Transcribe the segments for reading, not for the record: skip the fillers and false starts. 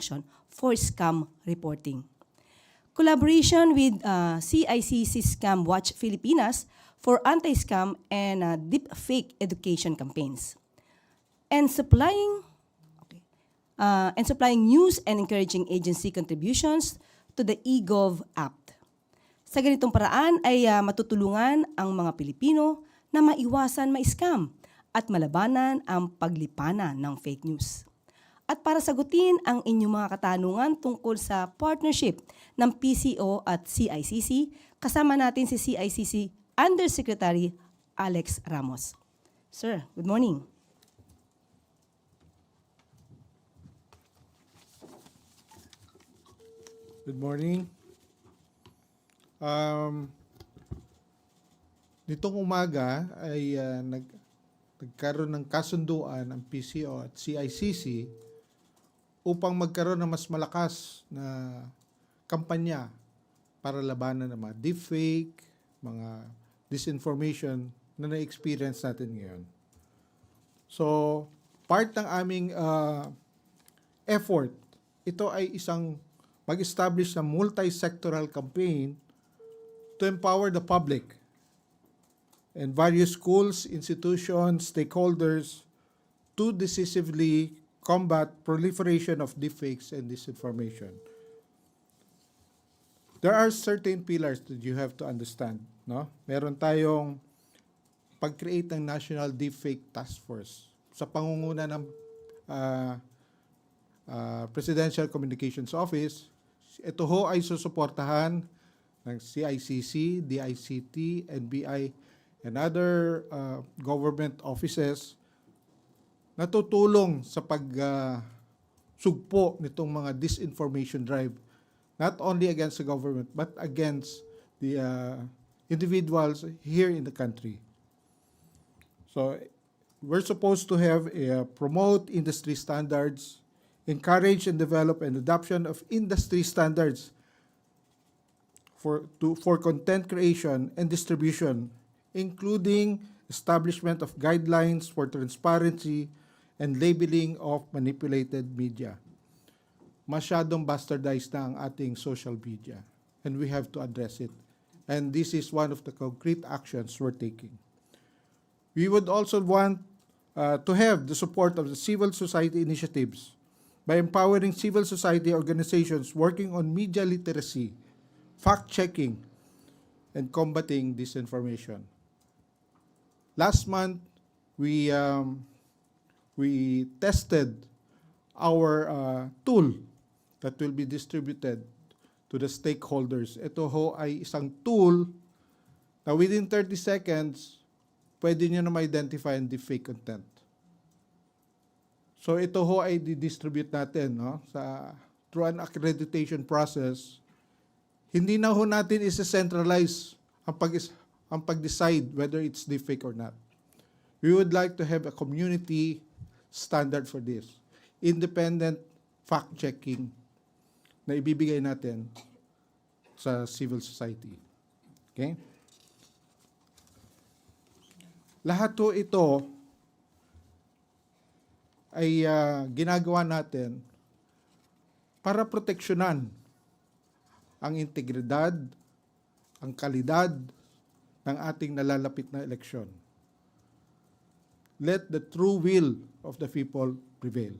instruction for scam reporting. Collaboration with CICC Scam Watch Filipinas for anti-scam and deepfake education campaigns. And supplying news and encouraging agency contributions to the eGov app. Sa ganitong paraan ay matutulungan ang mga Pilipino na maiwasan ma-scam at malabanan ang paglipanan ng fake news. At para sagutin ang inyong mga katanungan tungkol sa partnership ng PCO at CICC, kasama natin si CICC Undersecretary Alex Ramos. Sir, good morning. Good morning. Nitong umaga ay nagkaroon ng kasunduan ang PCO at CICC upang magkaroon ng mas malakas na kampanya para labanan ng mga deepfake, mga disinformation na na-experience natin ngayon. So, part ng aming effort, ito ay isang mag-establish ng multi-sectoral campaign to empower the public and various schools, institutions, stakeholders to decisively combat proliferation of deepfakes and disinformation. There are certain pillars that you have to understand, no? Meron tayong pag-create ng National Deepfake Task Force sa pangunguna ng Presidential Communications Office. Ito ho ay susuportahan ng CICC, DICT, NBI, and other government offices na tutulong sa pagsugpo nitong mga disinformation drive, not only against the government, but against the individuals here in the country. So, we're supposed to have promote industry standards, encourage and develop an adoption of industry standards for content creation and distribution, including establishment of guidelines for transparency and labeling of manipulated media. Masyadong bastardized na ang ating social media, and we have to address it. And this is one of the concrete actions we're taking. We would also want to have the support of the civil society initiatives by empowering civil society organizations working on media literacy, fact-checking, and combating disinformation. Last month, we tested our tool that will be distributed to the stakeholders. Ito ho ay isang tool na within 30 seconds, pwede nyo na ma-identify ang deepfake content. So ito ho ay di-distribute natin, no, through an accreditation process. Hindi na ho natin isa-centralize ang pag-decide whether it's deepfake or not. We would like to have a community standard for this. Independent fact-checking na ibibigay natin sa civil society. Okay? Lahat ho ito ay ginagawa natin para proteksyonan ang integridad, ang kalidad ng ating nalalapit na eleksyon. Let the true will of the people prevail.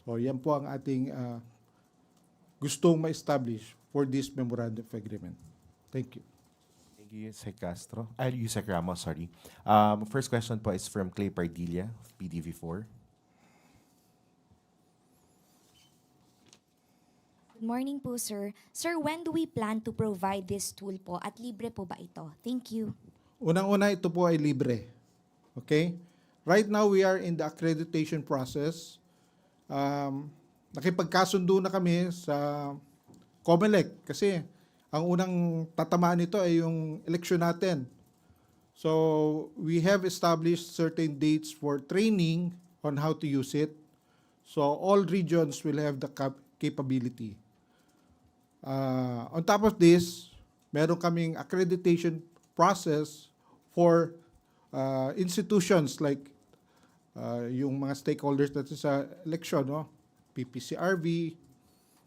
So yan po ang ating gustong ma-establish for this memorandum of agreement. Thank you. Thank you, Sec. Castro. Sec. Ramos, sorry. First question po is from Clay Pardilla of PDV4. Good morning po, sir. Sir, when do we plan to provide this tool po at libre po ba ito? Thank you. Unang-una, ito po ay libre. Okay? Right now, we are in the accreditation process. Nakipagkasundo na kami sa COMELEC kasi ang unang tatamaan nito ay yung eleksyon natin. So, we have established certain dates for training on how to use it. So, all regions will have the capability. On top of this, meron kaming accreditation process for institutions like yung mga stakeholders natin sa eleksyon, no? PPCRV,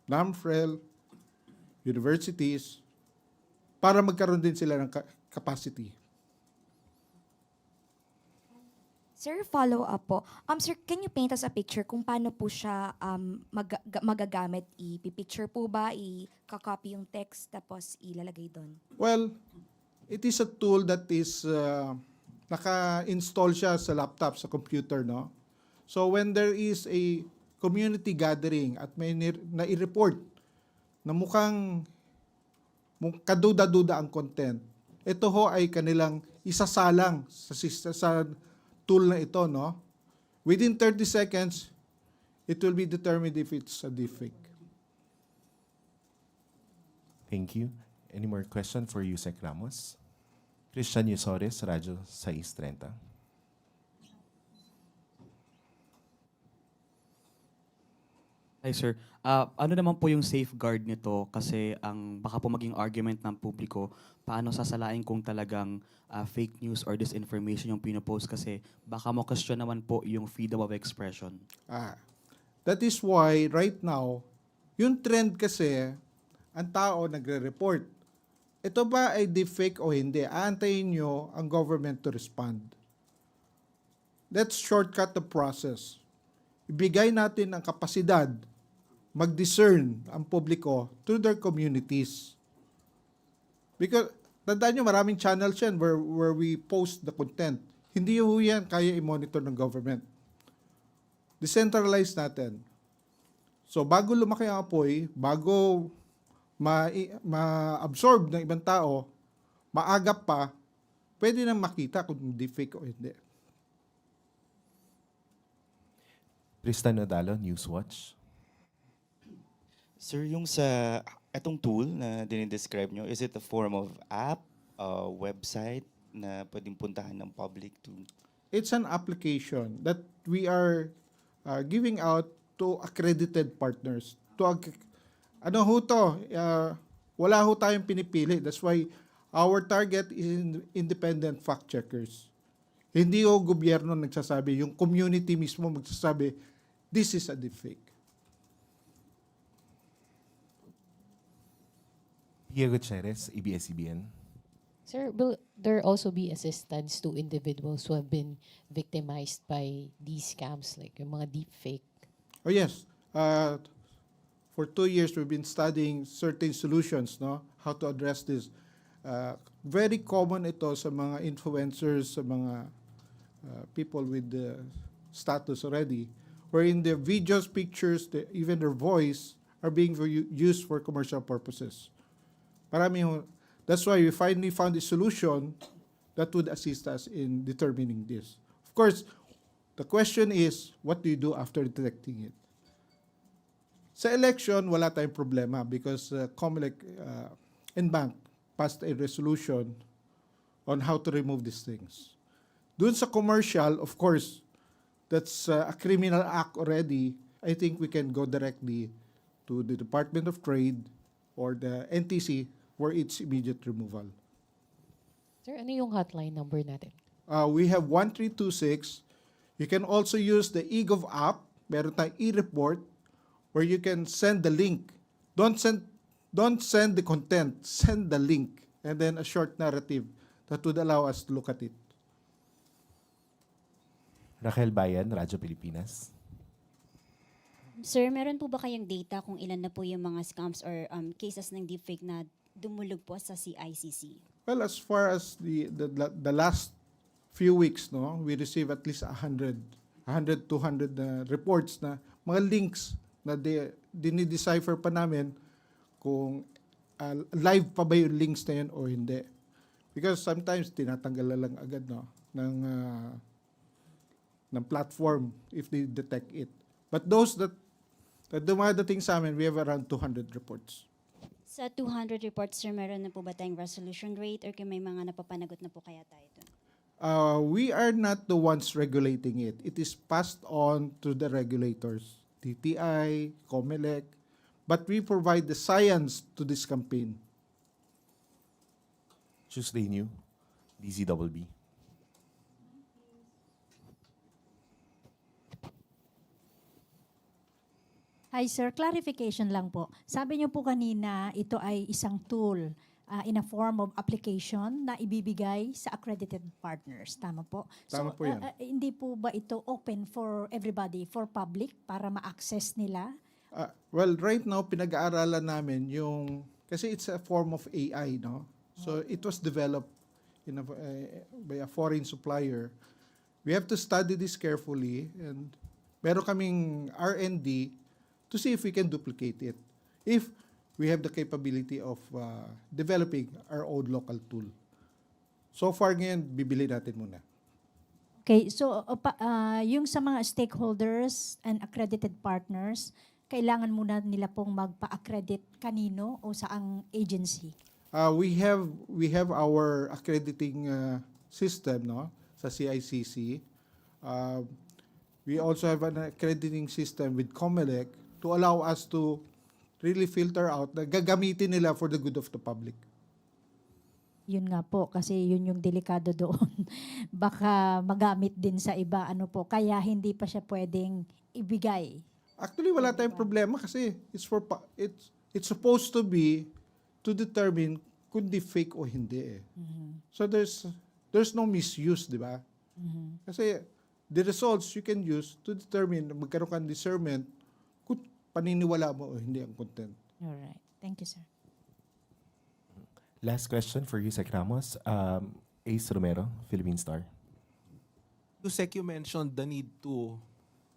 NAMFREL, universities, para magkaroon din sila ng capacity. Sir, follow up po. Sir, can you paint us a picture kung paano po siya magagamit? I-picture po ba? I-copy yung text tapos ilalagay doon? Well, it is a tool that is naka-install siya sa laptop, sa computer, no? So when there is a community gathering at may nai-report na mukhang kaduda-duda ang content, ito ho ay kanilang isasalang sa tool na ito, no? Within 30 seconds, it will be determined if it's a deepfake. Thank you. Any more question for Yusek Ramos? Christian Yusores, Radyo 630. Hi sir. Ano naman po yung safeguard nito kasi ang baka po maging argument ng publiko paano sasalain kung talagang fake news or disinformation yung pinopost kasi baka mo-question naman po yung freedom of expression. That is why right now, yung trend kasi, ang tao nagre-report. Ito ba ay deepfake o hindi? Aantayin nyo ang government to respond. Let's shortcut the process. Ibigay natin ang kapasidad mag-discern ang publiko through their communities. Because, tandaan nyo, maraming channels yan where we post the content. Hindi ho yan kaya i-monitor ng government. Decentralize natin. So, bago lumaki ang apoy, bago ma-absorb ng ibang tao, maagap pa, pwede nang makita kung deepfake o hindi. Tristan Odalo, Newswatch. Sir, yung sa etong tool na dinidescribe nyo, is it a form of app, website na pwedeng puntahan ng public to? It's an application that we are giving out to accredited partners. Ano ho to? Wala ho tayong pinipili. That's why our target is independent fact checkers. Hindi ho gobyerno nagsasabi, yung community mismo magsasabi, this is a deepfake. Pia Gutierrez, ABS-CBN. Sir, will there also be assistance to individuals who have been victimized by these scams, like yung mga deepfake? Oh yes. For 2 years, we've been studying certain solutions, no? How to address this. Very common ito sa mga influencers, sa mga people with the status already, wherein their videos, pictures, even their voice are being used for commercial purposes. That's why we finally found a solution that would assist us in determining this. Of course, the question is, what do you do after detecting it? Sa election, wala tayong problema because COMELEC and Bank passed a resolution on how to remove these things. Doon sa commercial, of course, that's a criminal act already. I think we can go directly to the Department of Trade or the NTC for its immediate removal. Sir, ano yung hotline number natin? We have 1326. You can also use the eGov app. Meron tayong e-report where you can send the link. Don't send the content. Send the link and then a short narrative that would allow us to look at it. Raquel Bayan, Radyo Pilipinas. Sir, meron po ba kayong data kung ilan na po yung mga scams or cases ng deepfake na dumulog po sa CICC? Well, as far as the last few weeks, no, we receive at least 100, 200 reports na mga links na dinidecipher pa namin kung live pa ba yung links na yun o hindi. Because sometimes tinatanggal na lang agad, no, ng platform if they detect it. But those that dumadating sa amin, we have around 200 reports. Sa 200 reports, sir, meron na po ba tayong resolution rate or kung may mga napapanagot na po kaya tayo dun? We are not the ones regulating it. It is passed on to the regulators, DTI, COMELEC, but we provide the science to this campaign. Tuesday New, DZBB. Hi sir, clarification lang po. Sabi niyo po kanina ito ay isang tool in a form of application na ibibigay sa accredited partners. Tama po? Tama po yan. Hindi po ba ito open for everybody, for public, para ma-access nila? Well, right now, pinag-aaralan namin yung, kasi it's a form of AI, no? So it was developed by a foreign supplier. We have to study this carefully and meron kaming R&D to see if we can duplicate it. If we have the capability of developing our own local tool. So far ngayon, bibili natin muna. Okay, so yung sa mga stakeholders and accredited partners, kailangan muna nila pong magpa-accredit kanino o saang agency? We have our accrediting system, no, sa CICC. We also have an accrediting system with COMELEC to allow us to really filter out na gagamitin nila for the good of the public. Yun nga po, kasi yun yung delikado doon. Baka magamit din sa iba, ano po, kaya hindi pa siya pwedeng ibigay. Actually, wala tayong problema kasi it's supposed to be to determine kung di fake o hindi eh. So there's no misuse, di ba? Kasi the results you can use to determine magkaroon ka ng discernment kung paniniwala mo o hindi ang content. Alright. Thank you, sir. Last question for you, Sec Ramos. Ace Romero, Philippine Star. Yusek, you mentioned the need to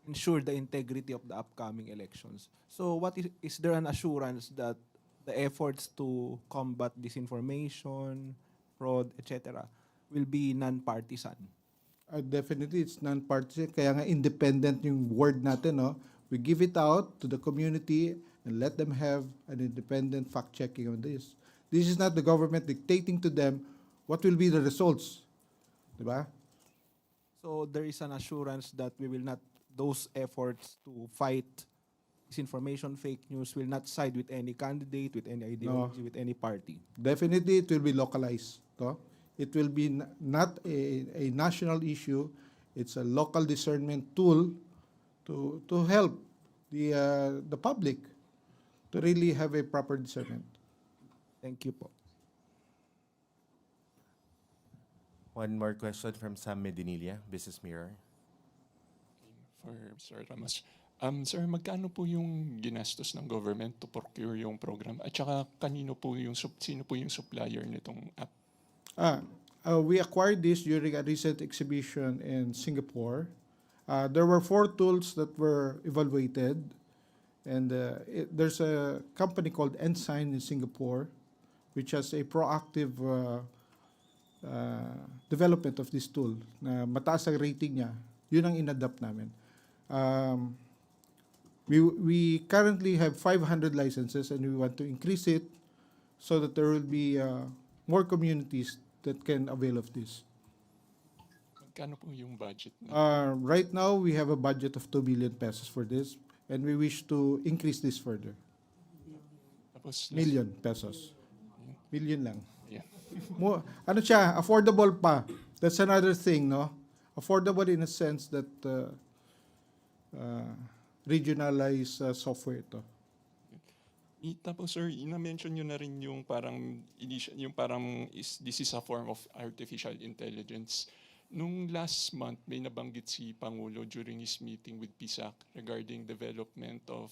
ensure the integrity of the upcoming elections. So what is there an assurance that the efforts to combat disinformation, fraud, etc. will be non-partisan? Definitely, it's non-partisan. Kaya nga independent yung word natin, no? We give it out to the community and let them have an independent fact-checking on this. This is not the government dictating to them what will be the results. Diba? So there is an assurance that we will not, those efforts to fight disinformation, fake news will not side with any candidate, with any ideology, with any party. Definitely, it will be localized. No? It will be not a national issue. It's a local discernment tool to help the public to really have a proper discernment. Thank you po. One more question from Sam Medinilla, Business Mirror. For Sir Ramos. Sir, magkano po yung ginastos ng government to procure yung program? At saka sino po yung supplier nitong app? We acquired this during a recent exhibition in Singapore. There were 4 tools that were evaluated, and there's a company called Ensign in Singapore, which has a proactive development of this tool. Na mataas ang rating niya. Yun ang inadapt namin. We currently have 500 licenses, and we want to increase it so that there will be more communities that can avail of this. Magkano po yung budget? Right now, we have a budget of 2 billion pesos for this, and we wish to increase this further. Tapos, Million pesos. Million lang. Yeah. Ano siya, affordable pa. That's another thing, no? Affordable in a sense that regionalized software ito. Tapos sir, ina-mention nyo na rin yung parang, this is a form of artificial intelligence. Nung last month, may nabanggit si Pangulo during his meeting with PSAC regarding development of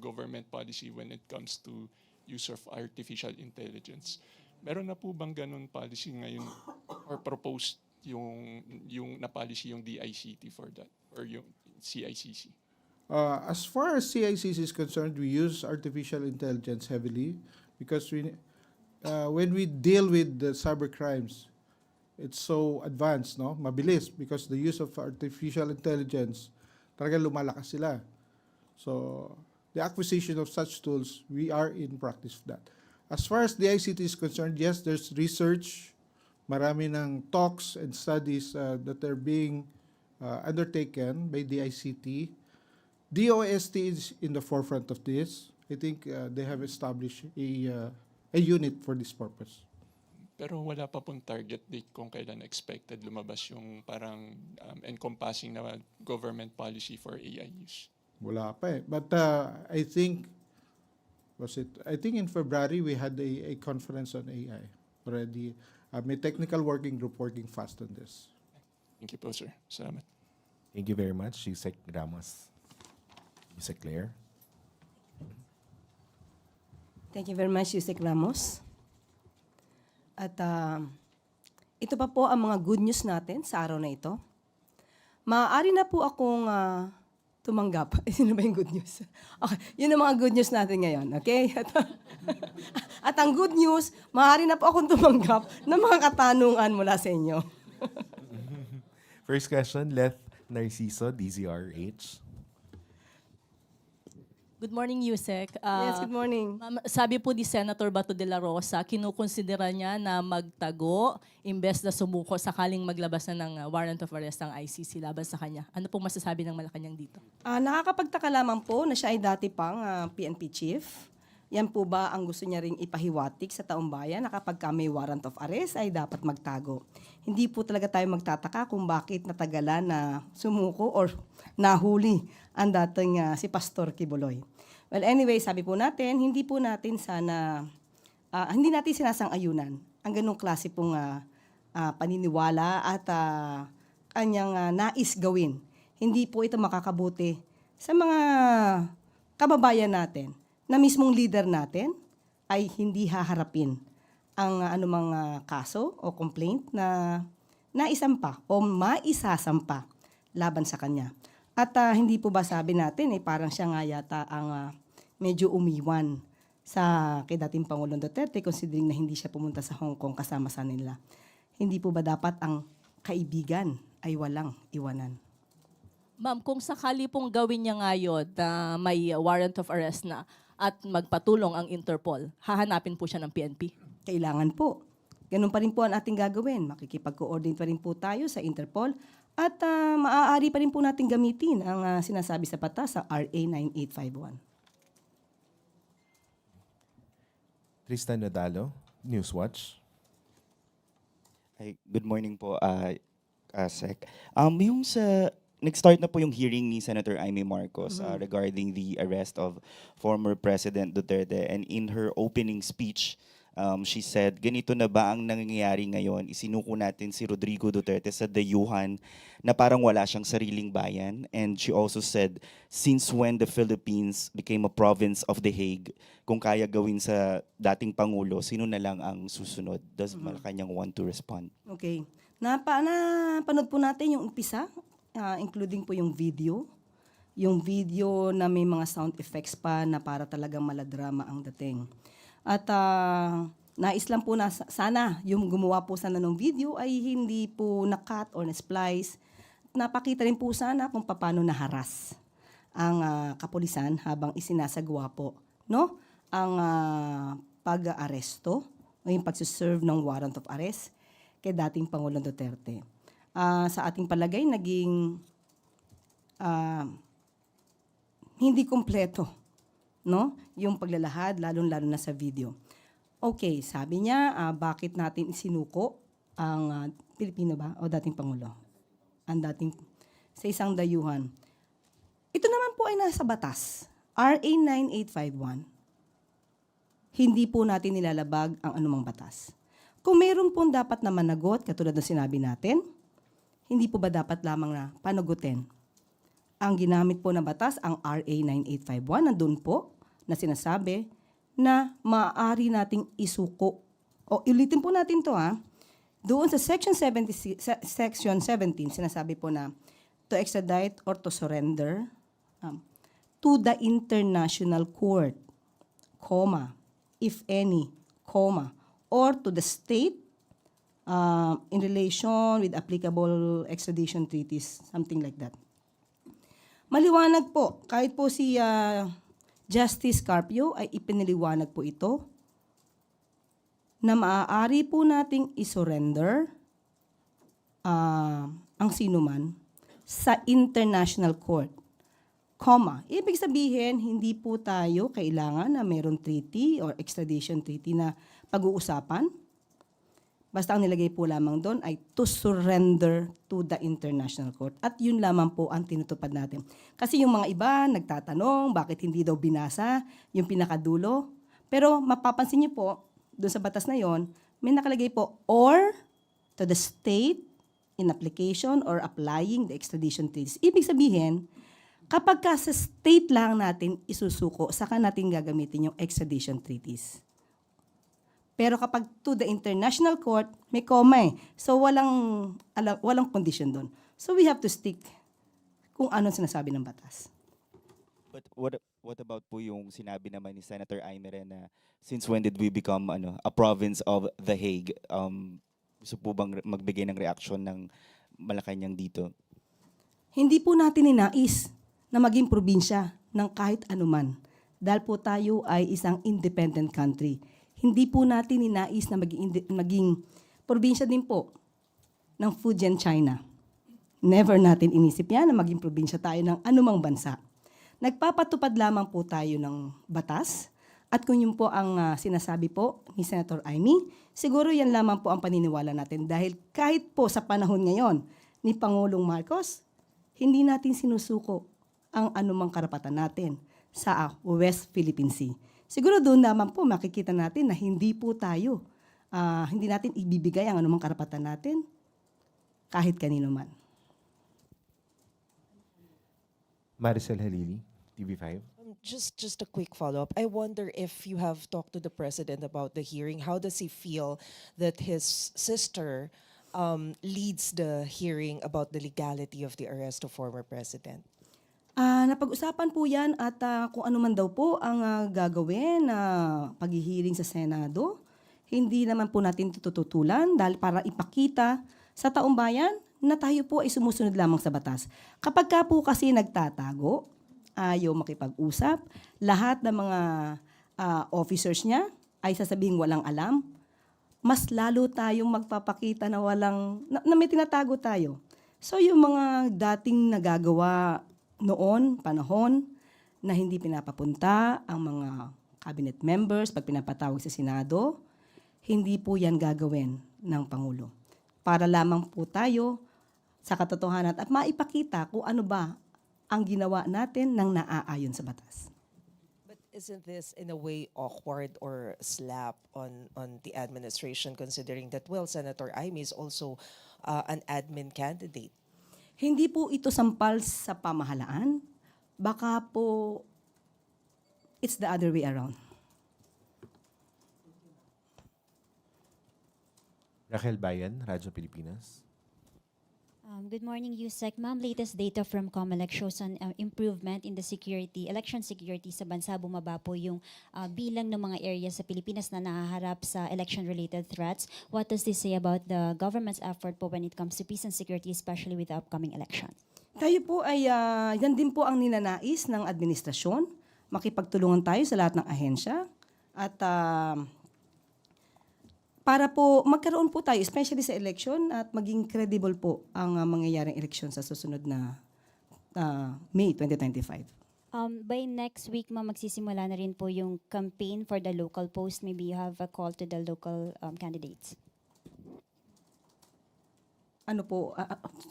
government policy when it comes to use of artificial intelligence. Meron na po bang ganun policy ngayon or proposed yung na policy yung DICT for that or yung CICC? As far as CICC is concerned, we use artificial intelligence heavily because when we deal with the cyber crimes, it's so advanced, no? Mabilis because the use of artificial intelligence, talaga lumalakas sila. So, the acquisition of such tools, we are in practice of that. As far as the ICT is concerned, yes, there's research, marami ng talks and studies that are being undertaken by the ICT. DOST is in the forefront of this. I think they have established a unit for this purpose. Pero wala pa pong target date kung kailan expected lumabas yung parang encompassing na government policy for AI use. Wala pa eh. But I think, I think in February we had a conference on AI already. May technical working group working fast on this. Thank you po, sir. Salamat. Thank you very much, Yusek Ramos. Yusek Claire. Thank you very much, Yusek Ramos. At ito pa po ang mga good news natin sa araw na ito. Maaari na po akong tumanggap. Yun na ba yung good news? Okay, yun ang mga good news natin ngayon. Okay? At ang good news, maaari na po akong tumanggap ng mga katanungan mula sa inyo. First question, Leth Narciso, DZRH. Good morning, Yusek. Yes, good morning. Ma'am, sabi po ni Senator Bato de la Rosa, kinukonsidera niya na magtago imbes na sumuko sakaling maglabas na ng warrant of arrest ang ICC laban sa kanya. Ano pong masasabi ng Malacanang dito? Nakakapagtaka lamang po na siya ay dati pang PNP chief. Yan po ba ang gusto niya ring ipahiwatig sa taong bayan na kapag may warrant of arrest ay dapat magtago? Hindi po talaga tayo magtataka kung bakit natagalan na sumuko or nahuli ang dating si Pastor Kibuloy. Well, anyway, sabi po natin, hindi natin sinasang-ayunan ang ganong klase pong paniniwala at kanyang nais gawin. Hindi po ito makakabuti sa mga kababayan natin na mismong leader natin ay hindi haharapin ang anumang kaso o complaint na naisampa o maisasampa laban sa kanya. At hindi po ba sabi natin, parang siya nga yata ang medyo umiwan sa kay dating Pangulong Duterte considering na hindi siya pumunta sa Hong Kong kasama sa nila. Hindi po ba dapat ang kaibigan ay walang iwanan? Ma'am, kung sakali pong gawin niya ngayon na may warrant of arrest na at magpatulong ang Interpol, hahanapin po siya ng PNP? Kailangan po. Ganun pa rin po ang ating gagawin. Makikipag-coordinate pa rin po tayo sa Interpol at maaari pa rin po natin gamitin ang sinasabi sa batas sa RA 9851. Tristan Nadalo, Newswatch. Ay, good morning po, Sec. Yung nag-start na po yung hearing ni Senator Amy Marcos regarding the arrest of former President Duterte, and in her opening speech, she said, ganito na ba ang nangyayari ngayon? Isinuko natin si Rodrigo Duterte sa dayuhan na parang wala siyang sariling bayan. And she also said, since when the Philippines became a province of The Hague, kung kaya gawin sa dating Pangulo, sino na lang ang susunod? Does Malacanang want to respond? Okay. Napanood po natin yung umpisa, including po yung video. Yung video na may mga sound effects pa na para talagang maladrama ang dating. At nais lang po na sana yung gumawa po sana ng video ay hindi po na-cut or na-splice. Napakita rin po sana kung paano naharas ang kapulisan habang isinasagawa po ang pag-aaresto o yung pagsiserve ng warrant of arrest kay dating Pangulong Duterte. Sa ating palagay, naging hindi kompleto yung paglalahad, lalong-lalo na sa video. Okay, sabi niya, bakit natin isinuko ang Pilipino ba o dating Pangulo? Ang dating sa isang dayuhan. Ito naman po ay nasa batas. RA 9851. Hindi po natin nilalabag ang anumang batas. Kung mayroon pong dapat na managot, katulad ng sinabi natin, hindi po ba dapat lamang na panagutin? Ang ginamit po na batas, ang RA 9851, nandun po na sinasabi na maaari nating isuko. O ulitin po natin to Doon sa Section 17, sinasabi po na to extradite or to surrender to the international court, if any, or to the state in relation with applicable extradition treaties, something like that. Maliwanag po, kahit po si Justice Carpio ay ipiniliwanag po ito na maaari po nating isurrender ang sinuman sa international court. Ibig sabihin, hindi po tayo kailangan na mayroong treaty or extradition treaty na pag-uusapan. Basta ang nilagay po lamang doon ay to surrender to the international court. At yun lamang po ang tinutupad natin. Kasi yung mga iba nagtatanong bakit hindi daw binasa yung pinakadulo. Pero mapapansin niyo po, doon sa batas na yon, may nakalagay po, or to the state in application or applying the extradition treaties. Ibig sabihin, kapag ka sa state lang natin isusuko, saka natin gagamitin yung extradition treaties. Pero kapag to the international court, may comma eh. So walang condition doon. So we have to stick kung anong sinasabi ng batas. But what about po yung sinabi naman ni Senator Aimee na since when did we become a province of The Hague? Gusto po bang magbigay ng reaksyon ng Malacanang dito? Hindi po natin ninais na maging probinsya ng kahit anuman. Dahil po tayo ay isang independent country. Hindi po natin ninais na maging probinsya din po ng Fujian, China. Never natin inisip yan na maging probinsya tayo ng anumang bansa. Nagpapatupad lamang po tayo ng batas at kung yun po ang sinasabi po ni Senator Aimee, siguro yan lamang po ang paniniwala natin dahil kahit po sa panahon ngayon ni Pangulong Marcos, hindi natin sinusuko ang anumang karapatan natin sa West Philippine Sea. Siguro doon naman po makikita natin na hindi po tayo, hindi natin ibibigay ang anumang karapatan natin kahit kanino man. Maricel Halili, TV5. Just a quick follow-up. I wonder if you have talked to the president about the hearing. How does he feel that his sister leads the hearing about the legality of the arrest of former president? Napag-usapan po yan at kung ano man daw po ang gagawin na paghihiring sa Senado, hindi naman po natin tututulan dahil para ipakita sa taong bayan na tayo po ay sumusunod lamang sa batas. Kapag ka po kasi nagtatago, ayaw makipag-usap, lahat ng mga officers niya ay sasabihin walang alam, mas lalo tayong magpapakita na na may tinatago tayo. So yung mga dating nagagawa noon, panahon, na hindi pinapapunta ang mga cabinet members pag pinapatawag sa Senado, hindi po yan gagawin ng Pangulo. Para lamang po tayo sa katotohanan at maipakita kung ano ba ang ginawa natin ng naaayon sa batas. But isn't this in a way awkward or slap on the administration considering that, well, Senator Aimee is also an admin candidate? Hindi po ito sampal sa pamahalaan. Baka po it's the other way around. Rachel Bayan, Radyo Pilipinas. Good morning, Yusek. Ma'am, latest data from COMELEC shows an improvement in the election security sa bansa. Bumaba po yung bilang ng mga areas sa Pilipinas na nahaharap sa election-related threats. What does this say about the government's effort po when it comes to peace and security, especially with the upcoming election? Tayo po ay, yan din po ang ninanais ng administrasyon. Makipagtulungan tayo sa lahat ng ahensya. At para po magkaroon po tayo, especially sa election, at maging credible po ang mangyayaring election sa susunod na May 2025. By next week, ma'am, magsisimula na rin po yung campaign for the local post. Maybe you have a call to the local candidates. Ano po,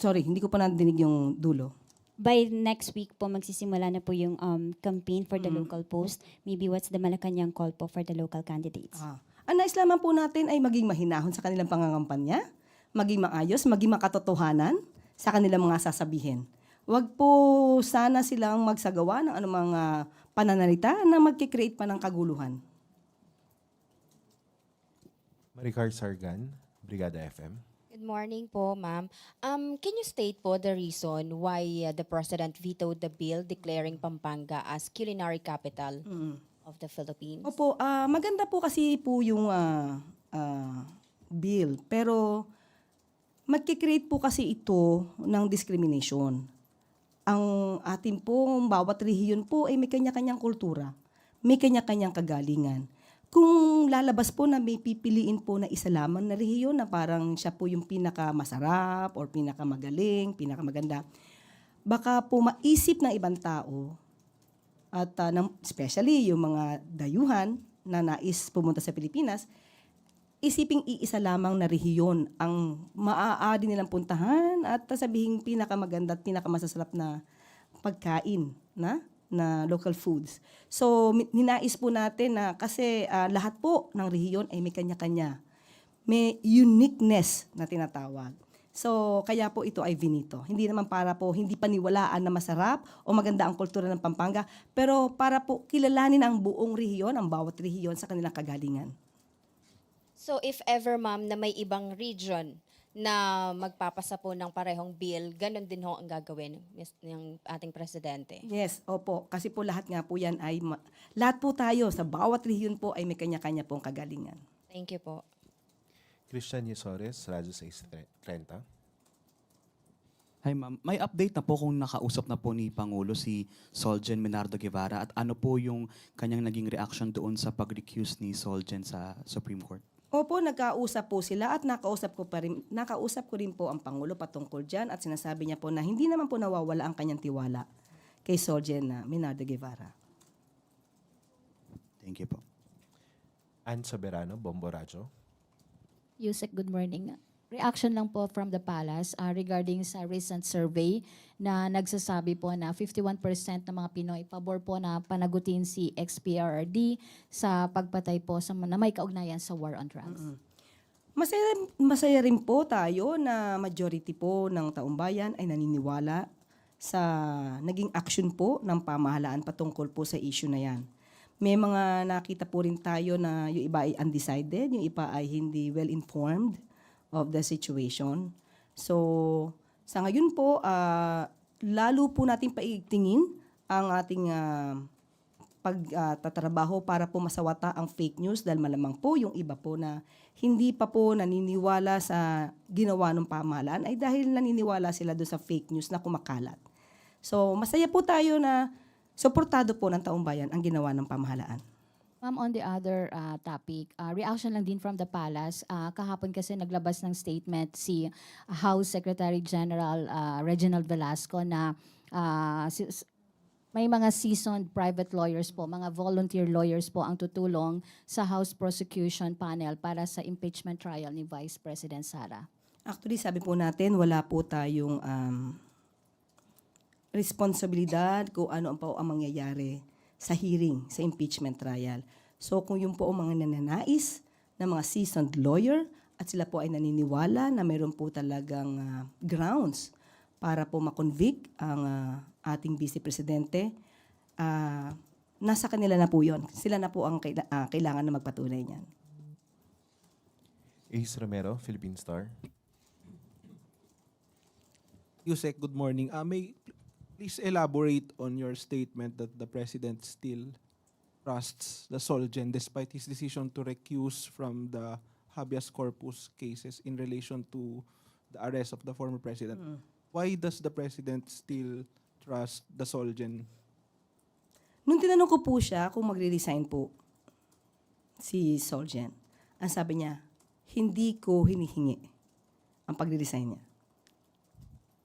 sorry, hindi ko pa nadinig yung dulo. By next week po, magsisimula na po yung campaign for the local post. Maybe what's the Malacanang call po for the local candidates? Ang nais lamang po natin ay maging mahinahon sa kanilang pangangampanya, maging maayos, maging makatotohanan sa kanilang mga sasabihin. Huwag po sana silang magsagawa ng anumang pananalita na magkikreate pa ng kaguluhan. Maricar Sargan, Brigada FM. Good morning po, ma'am. Can you state po the reason why the President vetoed the bill declaring Pampanga as culinary capital of the Philippines? Opo, maganda po kasi po yung bill. Pero magkikreate po kasi ito ng discrimination. Ang ating pong bawat rehiyon po ay may kanya-kanyang kultura. May kanya-kanyang kagalingan. Kung lalabas po na may pipiliin po na isa lamang na rehiyon na parang siya po yung pinakamasarap or pinakamagaling, pinakamaganda, baka po maisip ng ibang tao at especially yung mga dayuhan na nais pumunta sa Pilipinas, isiping iisa lamang na rehiyon ang maaari nilang puntahan at sabihin pinakamaganda at pinakamasasarap na pagkain na local foods. So, ninais po natin na kasi lahat po ng rehiyon ay may kanya-kanya. May uniqueness na tinatawag. So, kaya po ito ay Vinito. Hindi naman para po hindi paniwalaan na masarap o maganda ang kultura ng Pampanga, pero para po kilalanin ang buong rehiyon, ang bawat rehiyon sa kanilang kagalingan. So if ever, ma'am, na may ibang region na magpapasa po ng parehong bill, ganun din ho ang gagawin ng ating presidente. Yes, opo. Kasi po lahat nga po yan ay, lahat po tayo sa bawat rehiyon po ay may kanya-kanya pong kagalingan. Thank you po. Christian Yesores, Radyo 630. Hi ma'am, may update na po kung nakausap na po ni Pangulo si Solgen Menardo Guevara at ano po yung kanyang naging reaction doon sa pag-recuse ni Solgen sa Supreme Court? Opo, nagkausap po sila at nakausap ko rin po ang Pangulo patungkol dyan at sinasabi niya po na hindi naman po nawawala ang kanyang tiwala kay Solgen Menardo Guevara. Thank you po. Ann Soberano, Bombo Radyo. Yusek, good morning. Reaction lang po from the palace regarding sa recent survey na nagsasabi po na 51% ng mga Pinoy pabor po na panagutin si ex-PRRD sa pagpatay po na may kaugnayan sa war on drugs. Masaya rin po tayo na majority po ng taumbayan ay naniniwala sa naging action po ng pamahalaan patungkol po sa issue na yan. May mga nakita po rin tayo na yung iba ay undecided, yung iba ay hindi well-informed of the situation. So, sa ngayon po, lalo po natin paigtingin ang ating pagtatrabaho para po masawata ang fake news dahil malamang po yung iba po na hindi pa po naniniwala sa ginawa ng pamahalaan ay dahil naniniwala sila doon sa fake news na kumakalat. So, masaya po tayo na suportado po ng taong bayan ang ginawa ng pamahalaan. Ma'am, on the other topic, reaction lang din from the palace. Kahapon kasi naglabas ng statement si House Secretary General Reginald Velasco na may mga seasoned private lawyers po, mga volunteer lawyers po ang tutulong sa House Prosecution Panel para sa impeachment trial ni Vice President Sara. Actually, sabi po natin, wala po tayong responsibilidad kung ano ang mangyayari sa hearing, sa impeachment trial. So kung yun po ang mga nananais na mga seasoned lawyer at sila po ay naniniwala na mayroon po talagang grounds para po makonvict ang ating Vice Presidente, nasa kanila na po yun. Sila na po ang kailangan na magpatunay niyan. Ace Romero, Philippine Star. Yusek, good morning. May please elaborate on your statement that the President still trusts the Solgen despite his decision to recuse from the habeas corpus cases in relation to the arrest of the former President. Why does the President still trust the Solgen? Nung tinanong ko po siya kung magre-resign po si Solgen, ang sabi niya, hindi ko hinihingi ang pagre-resign niya.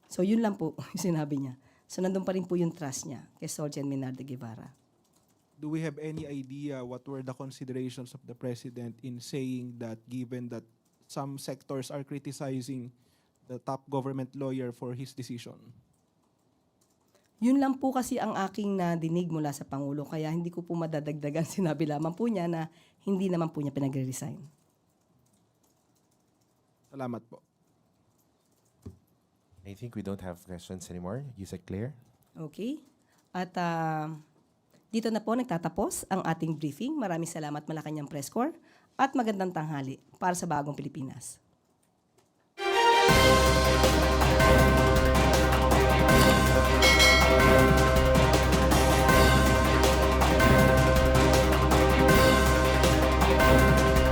So yun lang po yung sinabi niya. So nandun pa rin po yung trust niya kay Solgen Menardo Guevara. Do we have any idea what were the considerations of the President in saying that given that some sectors are criticizing the top government lawyer for his decision? Yun lang po kasi ang aking nadinig mula sa Pangulo, kaya hindi ko po madadagdagan. Sinabi lamang po niya na hindi naman po niya pinagre-resign. Salamat po. I think we don't have questions anymore. Yusek Claire. Okay? At dito na po nagtatapos ang ating briefing. Maraming salamat Malacanang Press Corps at magandang tanghali para sa Bagong Pilipinas.